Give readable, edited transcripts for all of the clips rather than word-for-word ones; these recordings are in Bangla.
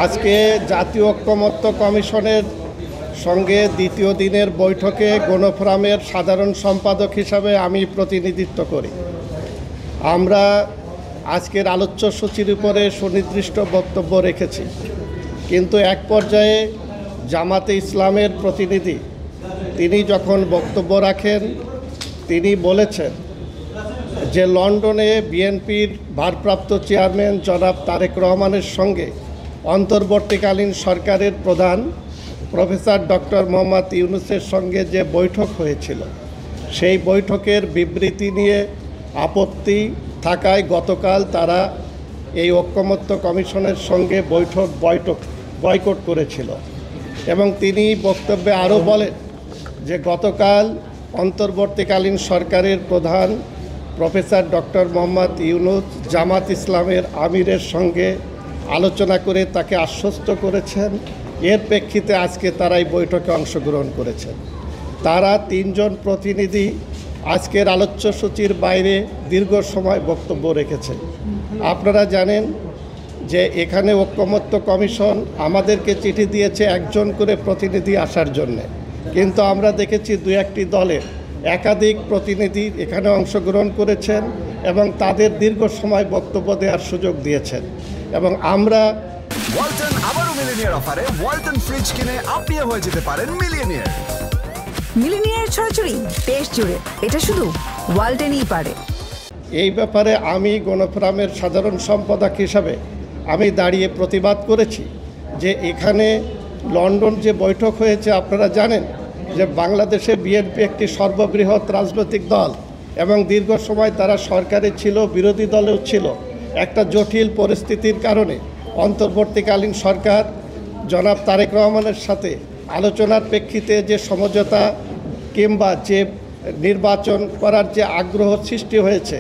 আজকে জাতীয় ঐকমত্য কমিশনের সঙ্গে দ্বিতীয় দিনের বৈঠকে গণফোরামের সাধারণ সম্পাদক হিসাবে আমি প্রতিনিধিত্ব করি। আমরা আজকের আলোচ্য সূচির উপরে সুনির্দিষ্ট বক্তব্য রেখেছি, কিন্তু এক পর্যায়ে জামাতে ইসলামের প্রতিনিধি তিনি যখন বক্তব্য রাখেন তিনি বলেছেন যে লন্ডনে বিএনপির ভারপ্রাপ্ত চেয়ারম্যান জনাব তারেক রহমানের সঙ্গে অন্তর্বর্তীকালীন সরকারের প্রধান প্রফেসর ডক্টর মোহাম্মদ ইউনূসের সঙ্গে যে বৈঠক হয়েছিল সেই বৈঠকের বিবৃতি নিয়ে আপত্তি থাকায় গতকাল তারা এই ঐকমত্য কমিশনের সঙ্গে বয়কট করেছিল। এবং তিনি বক্তব্যে আরও বলেন যে গতকাল অন্তর্বর্তীকালীন সরকারের প্রধান প্রফেসর ডক্টর মোহাম্মদ ইউনূস জামাত ইসলামের আমিরের সঙ্গে আলোচনা করে তাকে আশ্বস্ত করেছেন। এর প্রেক্ষিতে আজকে তারা এই বৈঠকে অংশগ্রহণ করেছেন। তারা তিনজন প্রতিনিধি আজকের আলোচ্য সূচির বাইরে দীর্ঘ সময় বক্তব্য রেখেছেন। আপনারা জানেন যে এখানে ঐকমত্য কমিশন আমাদেরকে চিঠি দিয়েছে একজন করে প্রতিনিধি আসার জন্যে, কিন্তু আমরা দেখেছি দু একটি দলের একাধিক প্রতিনিধি এখানে অংশগ্রহণ করেছেন এবং তাদের দীর্ঘ সময় বক্তব্য দেওয়ার সুযোগ দিয়েছেন। এবং আমরা ওয়ালটন আবারও মিলিনিয়ার অফারে ওয়ালটন ফ্রিজ কিনে আপনিও হয়ে যেতে পারেন মিলিয়নিয়ার। মিলিনিয়ার ছড়াছড়ি দেশ জুড়ে, এটা শুধু ওয়ালটনই পারে। এই ব্যাপারে আমি গণফোরামের সাধারণ সম্পাদক হিসাবে আমি দাঁড়িয়ে প্রতিবাদ করেছি যে এখানে লন্ডন যে বৈঠক হয়েছে, আপনারা জানেন যে বাংলাদেশে বিএনপি একটি সর্ববৃহৎ রাজনৈতিক দল এবং দীর্ঘ সময় তারা সরকারে ছিল, বিরোধী দলেও ছিল। একটা জটিল পরিস্থিতির কারণে অন্তর্বর্তীকালীন সরকার জনাব তারেক রহমানের সাথে আলোচনার প্রেক্ষিতে যে সমঝোতা কিংবা যে নির্বাচন করার যে আগ্রহ সৃষ্টি হয়েছে,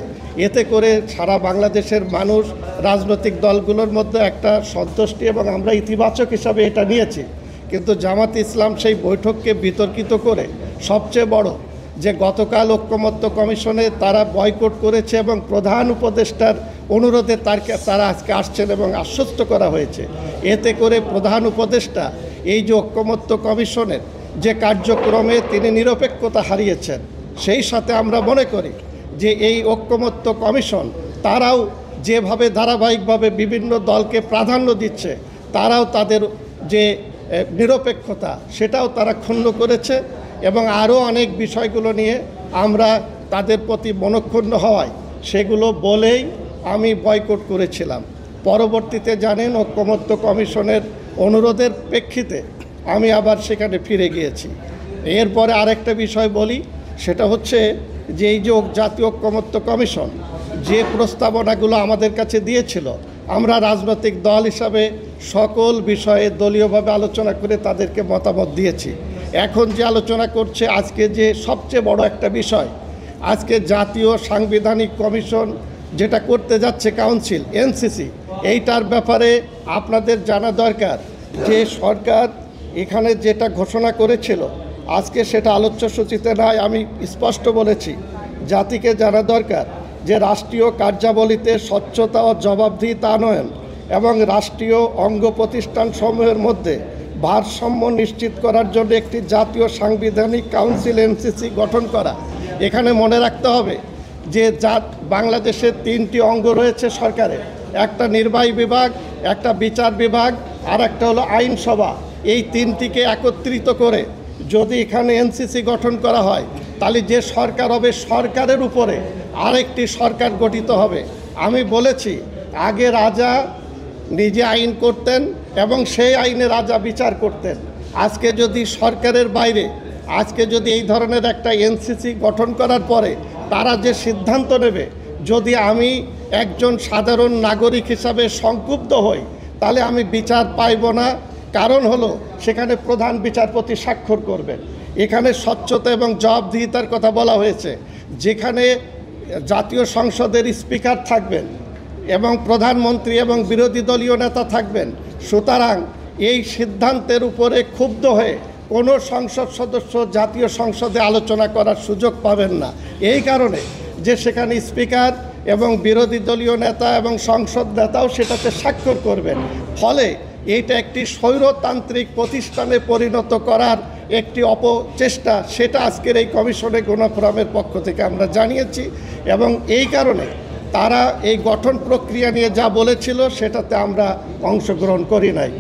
এতে করে সারা বাংলাদেশের মানুষ রাজনৈতিক দলগুলোর মধ্যে একটা সন্তুষ্টি এবং আমরা ইতিবাচক হিসাবে এটা নিয়েছি। কিন্তু জামাত ইসলাম সেই বৈঠককে বিতর্কিত করে সবচেয়ে বড় যে গতকাল ঐকমত্য কমিশনে তারা বয়কট করেছে এবং প্রধান উপদেষ্টার অনুরোধে তারা আজকে আসছেন এবং আশ্বস্ত করা হয়েছে। এতে করে প্রধান উপদেষ্টা এই যে ঐকমত্য কমিশনের যে কার্যক্রমে তিনি নিরপেক্ষতা হারিয়েছেন, সেই সাথে আমরা মনে করি যে এই ঐকমত্য কমিশন তারাও যেভাবে ধারাবাহিকভাবে বিভিন্ন দলকে প্রাধান্য দিচ্ছে, তারাও তাদের যে নিরপেক্ষতা সেটাও তারা ক্ষুণ্ণ করেছে। এবং আরও অনেক বিষয়গুলো নিয়ে আমরা তাদের প্রতি মনক্ষুণ্ণ হওয়ায় সেগুলো বলেই আমি বয়কট করেছিলাম। পরবর্তীতে জানেন ঐকমত্য কমিশনের অনুরোধের প্রেক্ষিতে আমি আবার সেখানে ফিরে গিয়েছি। এরপরে আরেকটা বিষয় বলি, সেটা হচ্ছে যে এই যে জাতীয় ঐকমত্য কমিশন যে প্রস্তাবনাগুলো আমাদের কাছে দিয়েছিল, আমরা রাজনৈতিক দল হিসাবে সকল বিষয়ে দলীয়ভাবে আলোচনা করে তাদেরকে মতামত দিয়েছি। এখন যে আলোচনা করছে আজকে যে সবচেয়ে বড় একটা বিষয়, আজকে জাতীয় সাংবিধানিক কমিশন যেটা করতে যাচ্ছে কাউন্সিল এনসিসি, এইটার ব্যাপারে আপনাদের জানা দরকার যে সরকার এখানে যেটা ঘোষণা করেছিল আজকে সেটা আলোচ্য সূচিতে নাই। আমি স্পষ্ট বলেছি জাতিকে জানা দরকার যে রাষ্ট্রীয় কার্যাবলীতে স্বচ্ছতা ও জবাবদিহিতা আনয়ন এবং রাষ্ট্রীয় অঙ্গ প্রতিষ্ঠানসমূহের মধ্যে ভারসাম্য নিশ্চিত করার জন্য একটি জাতীয় সাংবিধানিক কাউন্সিল এনসিসি গঠন করা। এখানে মনে রাখতে হবে যে বাংলাদেশের তিনটি অঙ্গ রয়েছে সরকারের, একটা নির্বাহী বিভাগ, একটা বিচার বিভাগ, আর একটা হলো আইনসভা। এই তিনটিকে একত্রিত করে যদি এখানে এনসিসি গঠন করা হয়, তাহলে যে সরকার হবে সরকারের উপরে আরেকটি সরকার গঠিত হবে। আমি বলেছি আগে রাজা নিজে আইন করতেন এবং সেই আইনে রাজা বিচার করতেন। আজকে যদি সরকারের বাইরে আজকে যদি এই ধরনের একটা এনসিসি গঠন করার পরে তারা যে সিদ্ধান্ত নেবে, যদি আমি একজন সাধারণ নাগরিক হিসাবে সংক্ষুব্ধ হই, তাহলে আমি বিচার পাইব না। কারণ হলো সেখানে প্রধান বিচারপতি স্বাক্ষর করবেন। এখানে স্বচ্ছতা এবং জবাবদিহিতার কথা বলা হয়েছে, যেখানে জাতীয় সংসদের স্পিকার থাকবেন এবং প্রধানমন্ত্রী এবং বিরোধী দলীয় নেতা থাকবেন। সুতরাং এই সিদ্ধান্তের উপরে ক্ষুব্ধ হয়ে কোনো সংসদ সদস্য জাতীয় সংসদে আলোচনা করার সুযোগ পাবেন না। এই কারণে যে সেখানে স্পিকার এবং বিরোধী দলীয় নেতা এবং সংসদ নেতাও সেটাতে স্বাক্ষর করবেন। ফলে এইটা একটি স্বৈরতান্ত্রিক প্রতিষ্ঠানে পরিণত করার একটি অপচেষ্টা, সেটা আজকের এই কমিশনে গণফোরামের পক্ষ থেকে আমরা জানিয়েছি এবং এই কারণে তারা এই গঠন প্রক্রিয়া নিয়ে যা বলেছিল সেটাতে আমরা অংশগ্রহণ করি নাই।